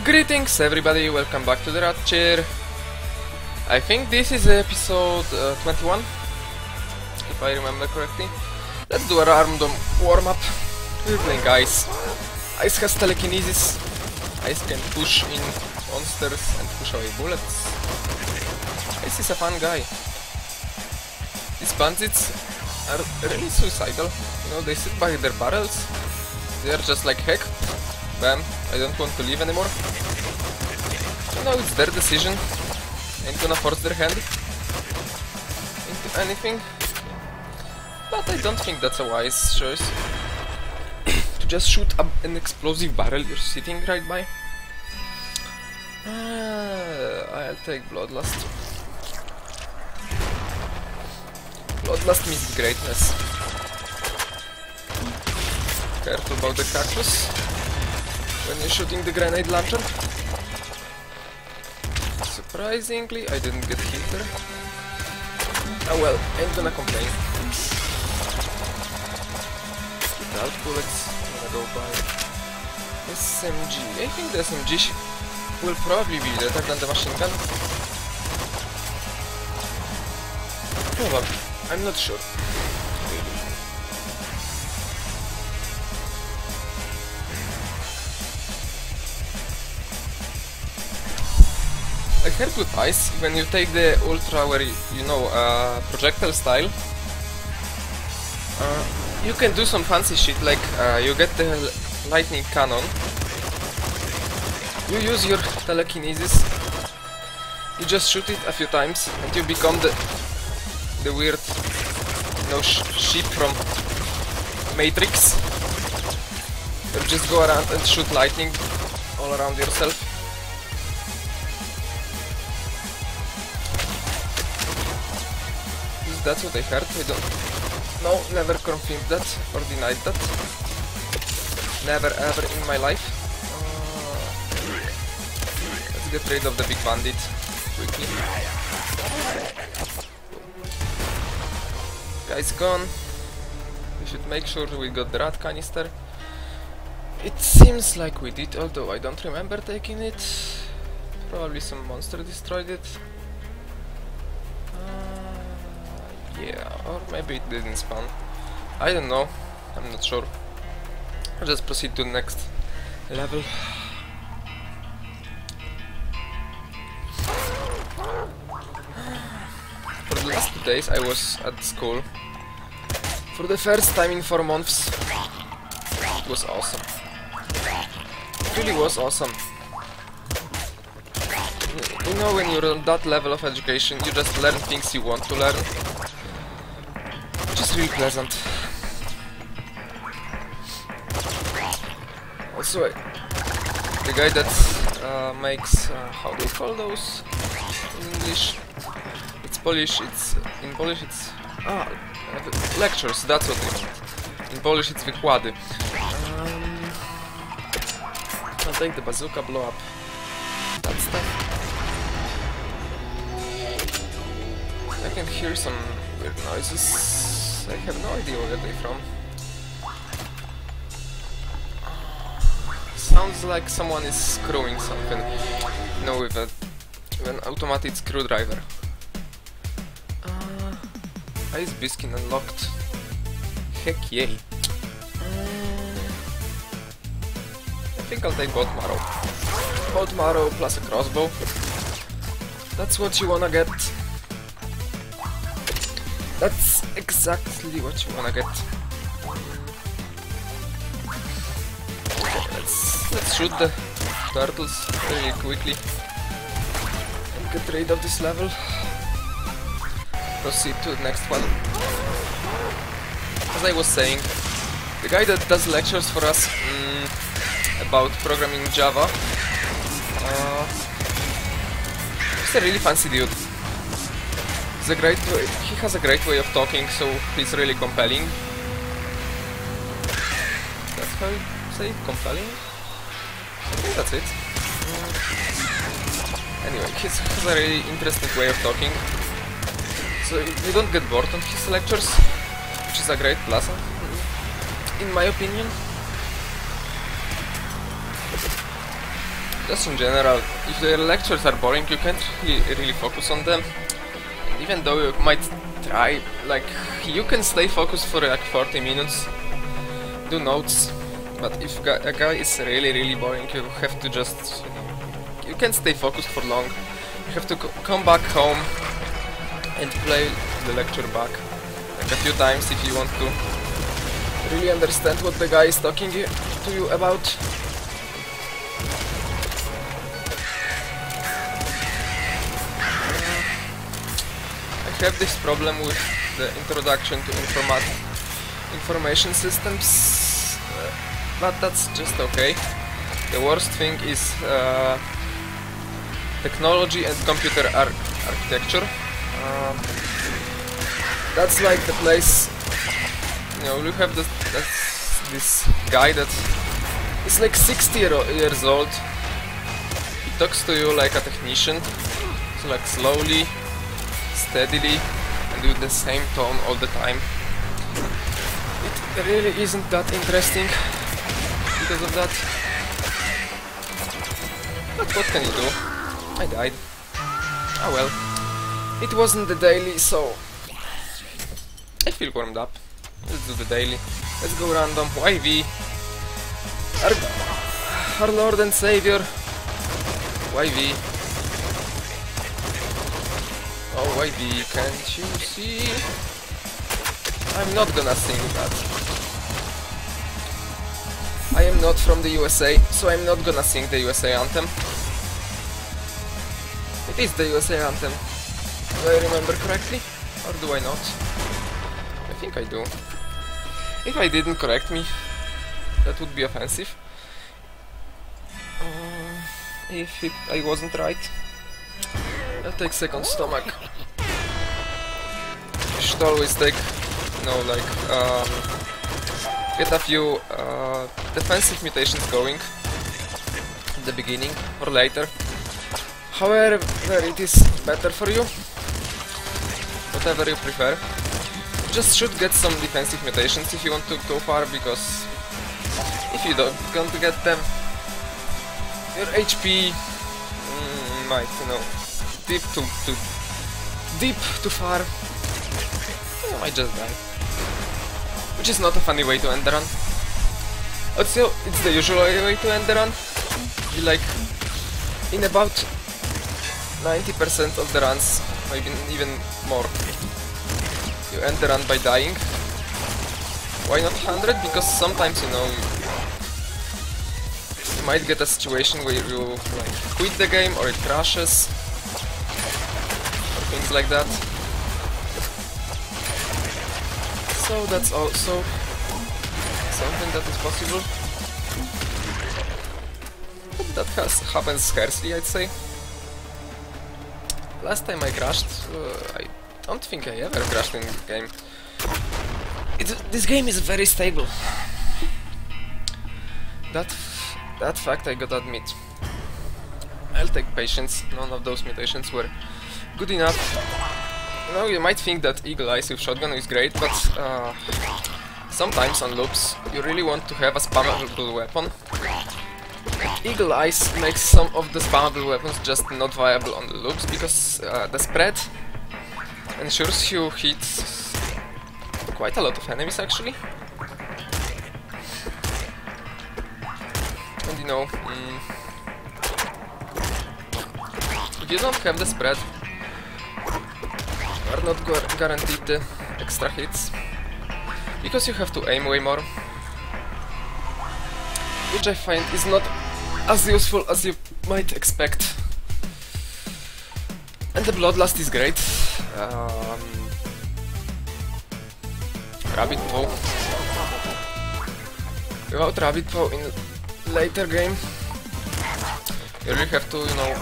Greetings everybody, welcome back to the Rad Chair. I think this is episode 21, if I remember correctly. Let's do a random warm-up. We're playing Ice. Ice has telekinesis. Ice can push in monsters and push away bullets. Ice is a fun guy. These bandits are really suicidal. You know, they sit by their barrels. They are just like, heck, bam, I don't want to leave anymore. You know, it's their decision. Ain't gonna force their hand into anything. But I don't think that's a wise choice. To just shoot up an explosive barrel you're sitting right by. I'll take Bloodlust. Bloodlust means greatness. Careful about the cactus when you're shooting the grenade launcher. Surprisingly, I didn't get hit there. Oh well, ain't gonna complain. Without bullets, I'm gonna go by SMG. I think the SMG will probably be better than the machine gun. Probably, I'm not sure. I heard with Ice, when you take the Ultra where you know, projectile style, you can do some fancy shit, like you get the lightning cannon, you use your telekinesis, you just shoot it a few times and you become the weird, you know, sheep from Matrix. You just go around and shoot lightning all around yourself. That's what I heard. I don't know, never confirmed that or denied that. Never ever in my life. Let's get rid of the big bandit quickly. Guy's gone. We should make sure we got the rat canister. It seems like we did, although I don't remember taking it. Probably some monster destroyed it. Yeah, or maybe it didn't spawn. I don't know. I'm not sure. I'll just proceed to the next level. For the last 2 days I was at school. For the first time in 4 months. It was awesome. It really was awesome. You know, when you're on that level of education, you just learn things you want to learn. Which is really pleasant. Also, the guy that makes, how do you call those in English? It's Polish, in Polish it's, lectures, that's what it meant. In Polish it's wykłady. I'll take the bazooka, blow up that stuff. I can hear some weird noises. I have no idea where they're from. Sounds like someone is screwing something. You know, with an automatic screwdriver. Ice Biscuit unlocked. Heck yay. I think I'll take Bolt Marrow. Bolt Marrow plus a crossbow. That's what you wanna get. That's exactly what you wanna get. Okay, let's shoot the turtles really quickly and get rid of this level. Proceed to the next one. As I was saying, the guy that does lectures for us about programming Java, he's a really fancy dude. He has a great way of talking, so he's really compelling. That's how you say it? Compelling? I think that's it. Anyway, he has a really interesting way of talking. So you don't get bored on his lectures, which is a great plus, in my opinion. just in general, if the lectures are boring, you can't really focus on them. And even though you might try, like, you can stay focused for like 40 minutes, do notes, but if a guy is really boring, you have to just, you can't stay focused for long. You have to come back home and play the lecture back like a few times if you want to really understand what the guy is talking to you about. I have this problem with the introduction to information systems, but that's just okay. The worst thing is technology and computer architecture. That's like the place, you know, you have this guy that is like 60 years old. He talks to you like a technician, so like slowly, steadily, and with the same tone all the time. It really isn't that interesting because of that. But what can you do? I died. Ah well. It wasn't the daily, so I feel warmed up. Let's do the daily. Let's go random. YV. Our Lord and Savior. YV. Oh, YV, can't you see? I'm not gonna sing that. I am not from the USA, so I'm not gonna sing the USA anthem. It is the USA anthem. Do I remember correctly? Or do I not? I think I do. If I didn't, correct me. That would be offensive. If I wasn't right. I'll take second stomach. You should always take, you know, like, get a few defensive mutations going at the beginning or later. However, it is better for you. Whatever you prefer. You just should get some defensive mutations if you want to go far, because if you don't want to get them, your HP might, you know, dip too far. You might just die. Which is not a funny way to end the run. Also, it's the usual way to end the run. You like, in about 90% of the runs, maybe even more, you end the run by dying. Why not 100? Because sometimes, you know, you might get a situation where you like quit the game or it crashes or things like that. So that's also something that is possible. But that happens scarcely, I'd say. Last time I crashed, I don't think I ever crashed in this game. This game is very stable. That fact I gotta admit. I'll take patience. None of those mutations were good enough. You know, you might think that Eagle Eyes with shotgun is great, but sometimes on loops you really want to have a spammable weapon. Eagle Eyes makes some of the spammable weapons just not viable on the loops, because the spread ensures you hit quite a lot of enemies actually. And you know, if you don't have the spread, you are not guaranteed the extra hits, because you have to aim way more, which I find is not as useful as you might expect. And the Bloodlust is great. Rabbit Paw. Without Rabbit Paw in later game, you really have to, you know,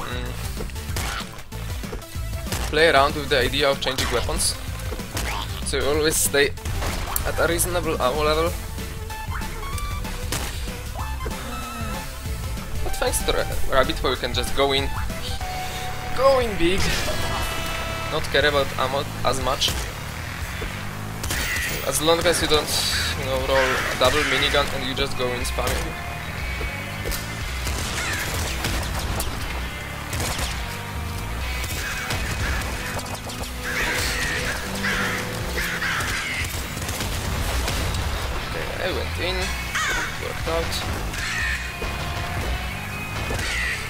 play around with the idea of changing weapons, so you always stay at a reasonable ammo level. But thanks to Rabbit Paw you can just go in big, not care about ammo as much, as long as you don't, you know, roll a double minigun and you just go in spamming.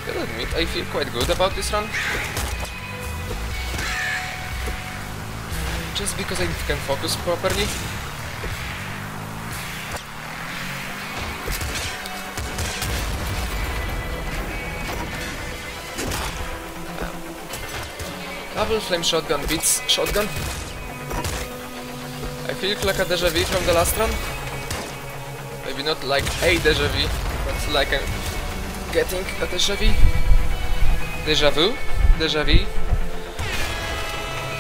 Gotta admit, I feel quite good about this run. Just because I can focus properly. Double flame shotgun beats shotgun. I feel like a deja vu from the last run. Maybe not like a deja vu, but like I'm getting a deja vu. Deja vu? Deja vu?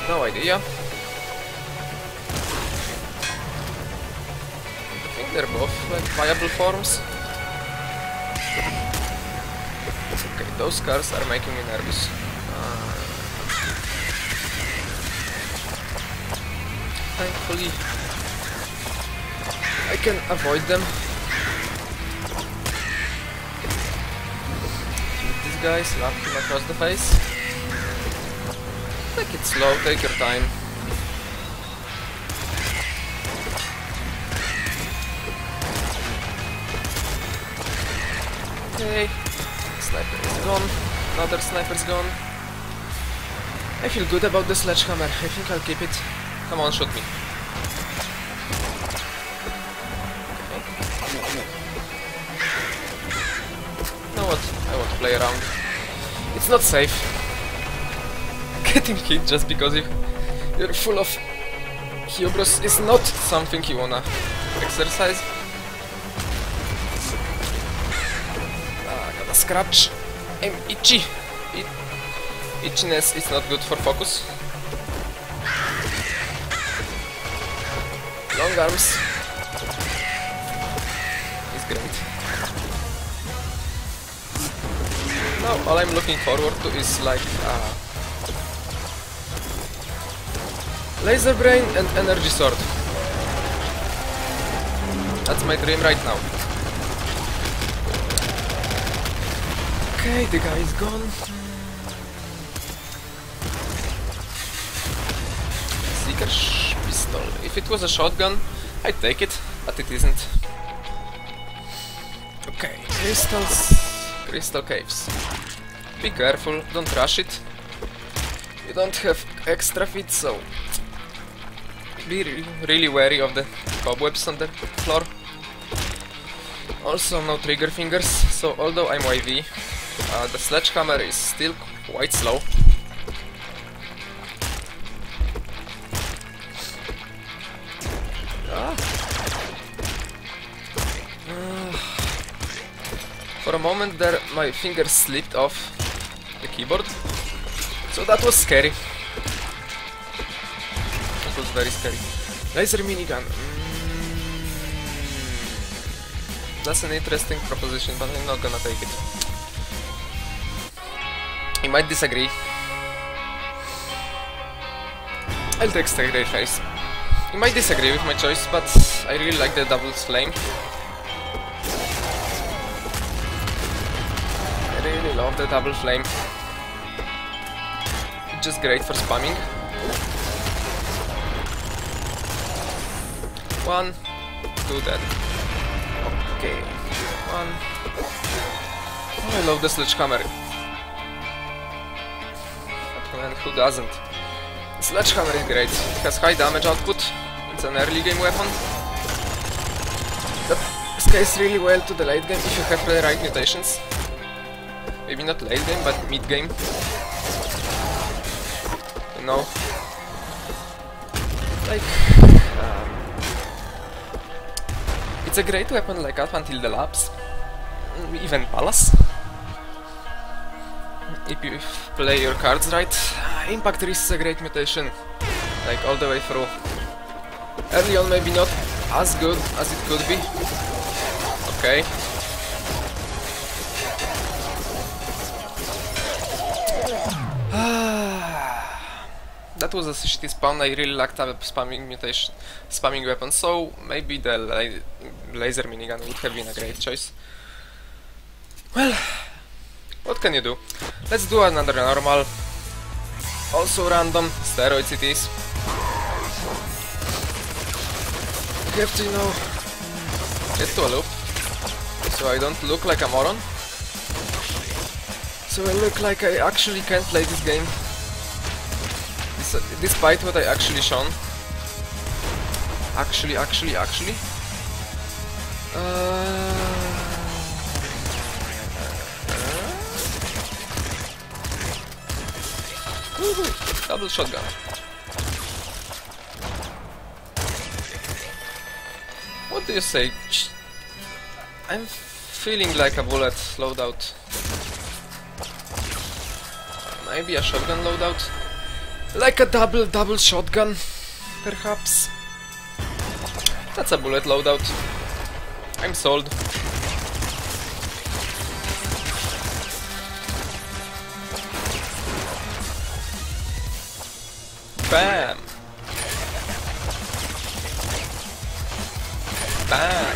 No idea. I think they're both like viable forms. Okay, those cars are making me nervous. Thankfully, I can avoid them. Shoot this guy, slap him across the face. Take it slow, take your time. Okay, sniper is gone. Another sniper's gone. I feel good about the sledgehammer. I think I'll keep it. Come on, shoot me. Okay. You know what? I want to play around. It's not safe. Getting hit just because you're full of hubris is not something you wanna exercise. I got a scratch. I'm itchy. Itchiness is not good for focus. Long arms is great. Now all I'm looking forward to is like laser brain and energy sword. That's my dream right now. Okay, the guy is gone. Seeker pistol. If it was a shotgun, I'd take it, but it isn't. Okay, crystals. Crystal caves. Be careful, don't rush it. You don't have extra feet, so be really wary of the cobwebs on the floor. Also, no trigger fingers, so although I'm YV, the sledgehammer is still quite slow. For a moment there, my fingers slipped off the keyboard, so that was scary. That was very scary. Laser minigun. That's an interesting proposition, but I'm not gonna take it. You might disagree. I'll take straight face. You might disagree with my choice, but I really like the double flame. I really love the double flame. It's just great for spamming. One, two dead. Okay, one. Oh, I love the sledgehammer. And who doesn't? The sledgehammer is great. It has high damage output. It's an early game weapon that scales really well to the late game if you have the right mutations. Maybe not late game, but mid game. You know, like it's a great weapon like up until the labs, even Palace. If you play your cards right, Impact Wrist is a great mutation, like all the way through. Early on maybe not as good as it could be. Okay. That was a shitty spawn. I really lacked a spamming weapon, so maybe the laser minigun would have been a great choice. Well, what can you do? Let's do another normal, also random, steroids it is. You have to, you know, get to a loop, So I don't look like a moron. So I look like I actually can play this game. Despite what I actually shown. Actually. Woohoo! Double shotgun. What do you say? I'm feeling like a bullet loadout. Maybe a shotgun loadout? Like a double shotgun, perhaps? That's a bullet loadout. I'm sold. Bam! Bam!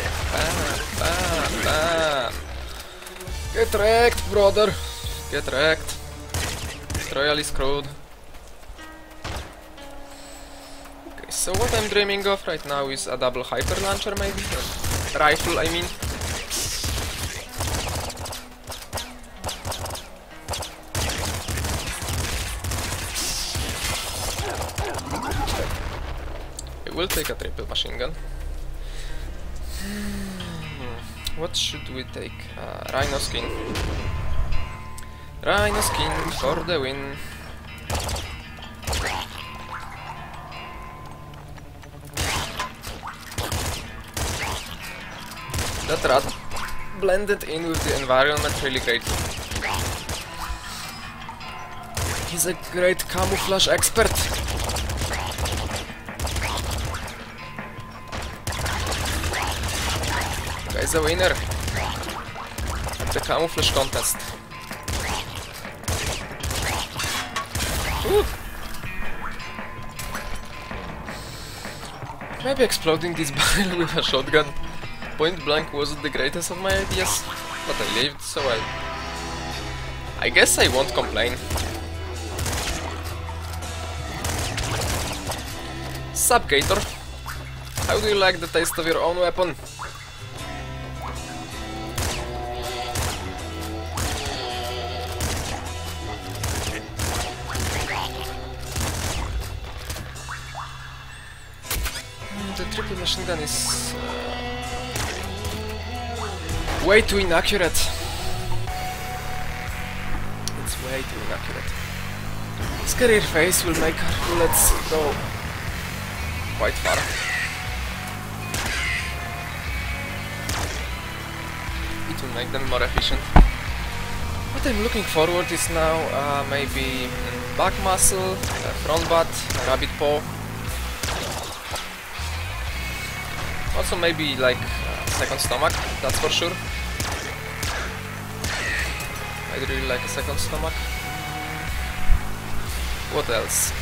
Bam! Get wrecked, brother! Get wrecked. Royally screwed. Okay, so what I'm dreaming of right now is a double hyper launcher, maybe? Rifle, I mean. I will take a triple machine gun. What should we take? Rhino skin. Rhino skin for the win. That rat blended in with the environment really great. He's a great camouflage expert. Guy's a winner at the camouflage contest. Ooh. Maybe exploding this barrel with a shotgun point blank wasn't the greatest of my ideas, but I lived, so I guess I won't complain. Sup, Gator? How do you like the taste of your own weapon? The triple machine gun is way too inaccurate. It's way too inaccurate. His career phase will make our bullets go quite far. It will make them more efficient. What I'm looking forward is now maybe back muscle, front butt, rabbit paw. Also maybe like second stomach, that's for sure. I'd really like a second stomach. What else?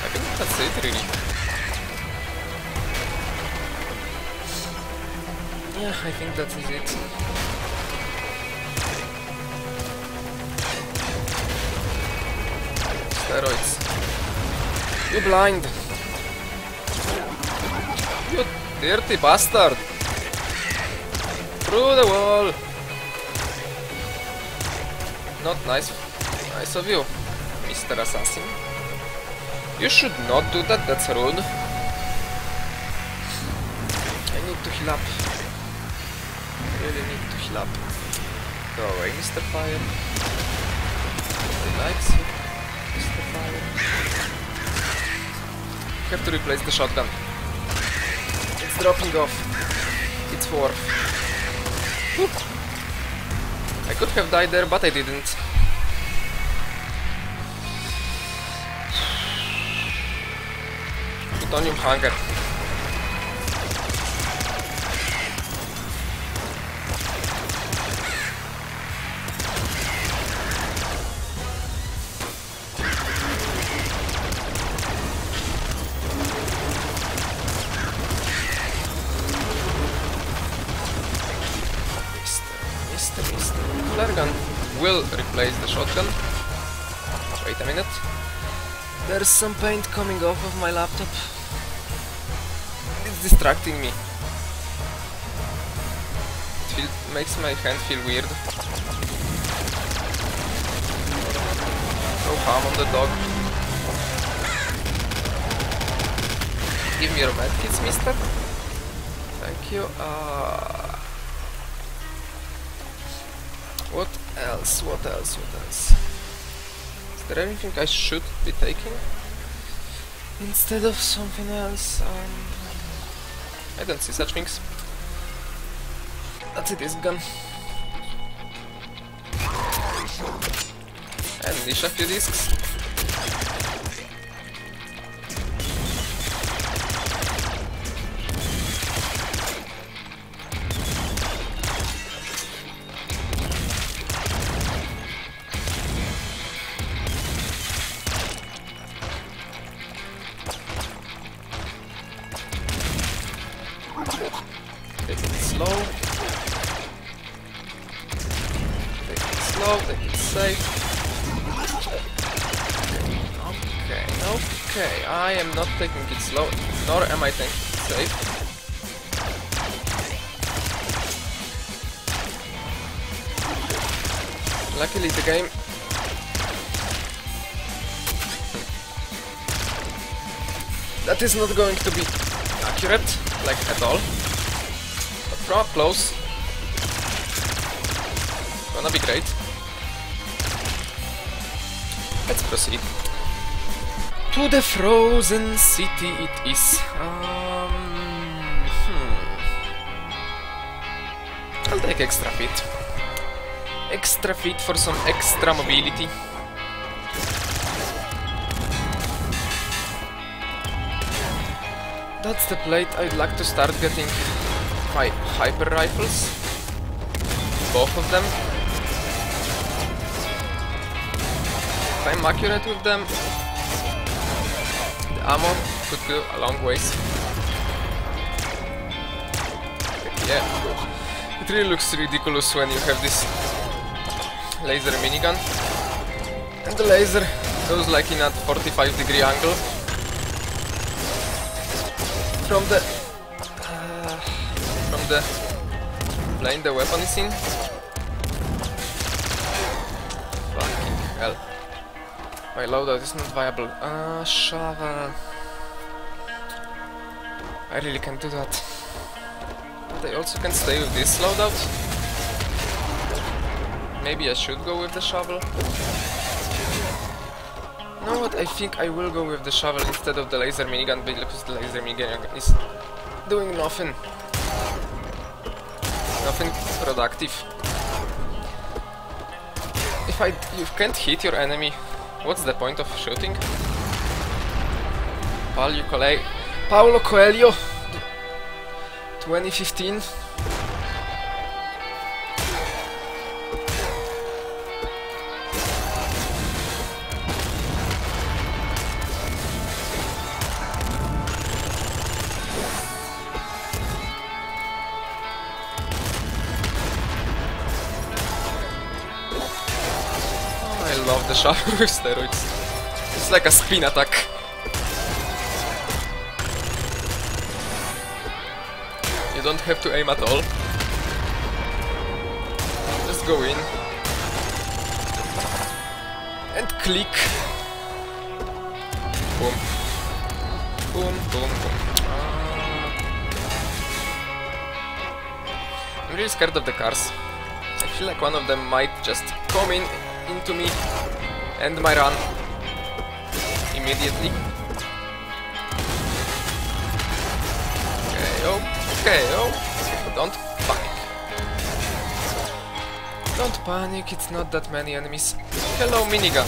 I think that's it really. Yeah, I think that is it. Steroids. You blind! You dirty bastard! Through the wall! Not nice. Nice of you, Mr. Assassin. You should not do that, that's rude. I need to heal up. I really need to heal up. Go away, Mr. Fire. He likes you, Mr. Fire. Have to replace the shotgun. It's dropping off. It's 4. Whoop. I could have died there, but I didn't. Plutonium hunger. Flare gun will replace the shotgun. Wait a minute. There's some paint coming off of my laptop. It's distracting me. It makes my hand feel weird. No harm on the dog. Give me your medkits, mister. Thank you. What else? What else? What else? Is there anything I should be taking instead of something else? I don't see such things. That's it, this gun. And unleash a few discs. Take it slow. Take it slow, take it safe. Okay, okay, I am not taking it slow, nor am I taking it safe. Luckily the game that is not going to be accurate, like at all. But from up close, gonna be great. Let's proceed. To the frozen city it is. I'll take extra feet. Extra feet for some extra mobility. That's the plate. I'd like to start getting my hyper rifles. Both of them. If I'm accurate with them, the ammo could go a long ways. Yeah, it really looks ridiculous when you have this laser minigun and the laser goes like in a 45-degree angle from the plane the weapon is in. Fucking hell. My loadout is not viable. Shovel. I really can't do that. But I also can stay with this loadout. Maybe I should go with the shovel. You know what? I think I will go with the shovel instead of the laser minigun because the laser minigun is doing nothing. Nothing productive. If you can't hit your enemy, what's the point of shooting? Paulo Coelho 2015. I love the shovel with steroids. It's like a spin attack. You don't have to aim at all. Just go in and click. Boom. Boom, boom, boom. I'm really scared of the cars. I feel like one of them might just come into me and my run immediately. Okay, oh, don't panic. Don't panic, it's not that many enemies. Hello, minigun.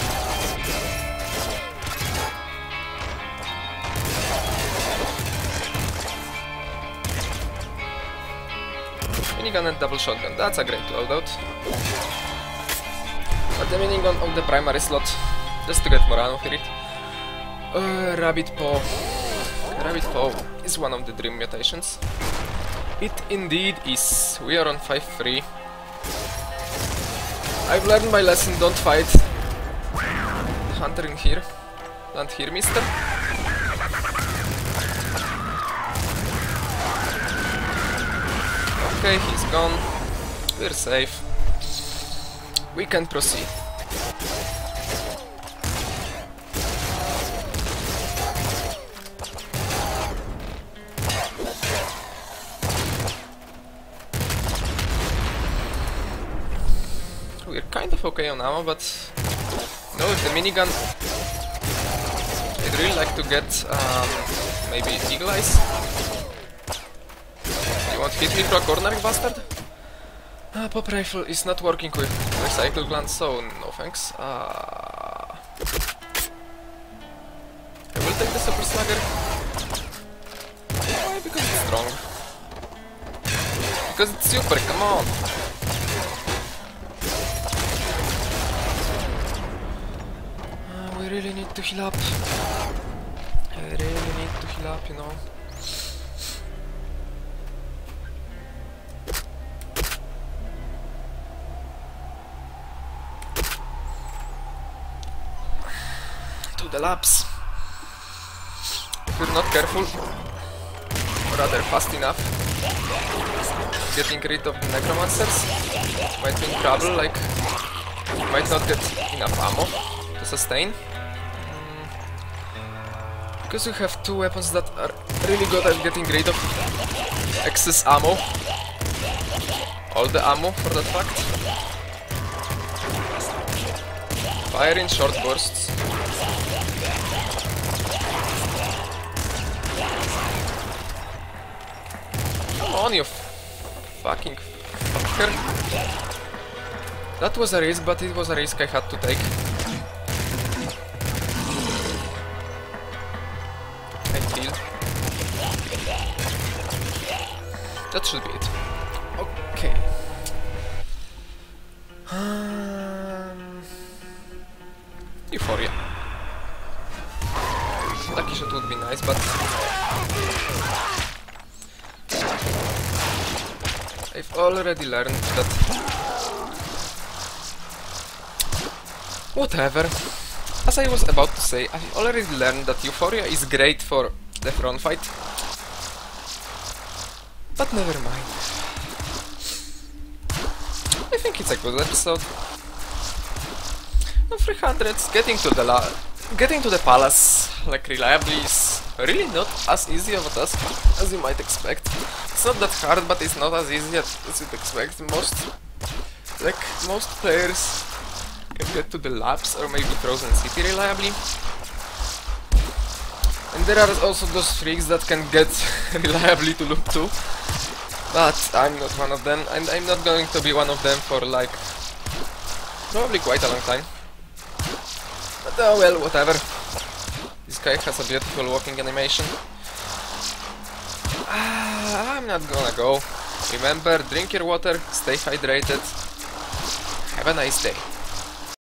Minigun and double shotgun, that's a great loadout. But the minigun on the primary slot, just to get more ammo for it. Rabbit paw. Rabbit paw is one of the dream mutations. It indeed is. We are on 5-3. I've learned my lesson, don't fight. Hunter in here. Land here, mister. Okay, he's gone. We're safe. We can proceed. We're kind of okay on ammo, but no, with the minigun I'd really like to get maybe eagle eyes. You won't hit me for a corner, you bastard? Pop rifle is not working with recycle glands, so no thanks. I will take the super slugger. Why? Because it's strong. Because it's super, come on! We really need to heal up. I really need to heal up, you know. To the labs. If we're not careful, or rather fast enough, getting rid of the necromancers might be in trouble, like we might not get enough ammo to sustain. Because we have two weapons that are really good at getting rid of excess ammo. All the ammo, for that fact. Fire in short bursts. Come on, you fucking fucker. That was a risk, but it was a risk I had to take. That should be it. Okay. Euphoria. Lucky shot would be nice, but I've already learned that. Whatever. As I was about to say, I've already learned that Euphoria is great for the front fight. But never mind. I think it's a good episode. No 300s, getting to the palace like reliably is really not as easy of a task as you might expect. It's not that hard, but it's not as easy as you'd expect. Most players can get to the labs or maybe Frozen City reliably. And there are also those freaks that can get reliably to Loop 2. But I'm not one of them, and I'm not going to be one of them for like probably quite a long time. But well, whatever. This guy has a beautiful walking animation. I'm not gonna go. Remember, drink your water, stay hydrated. Have a nice day.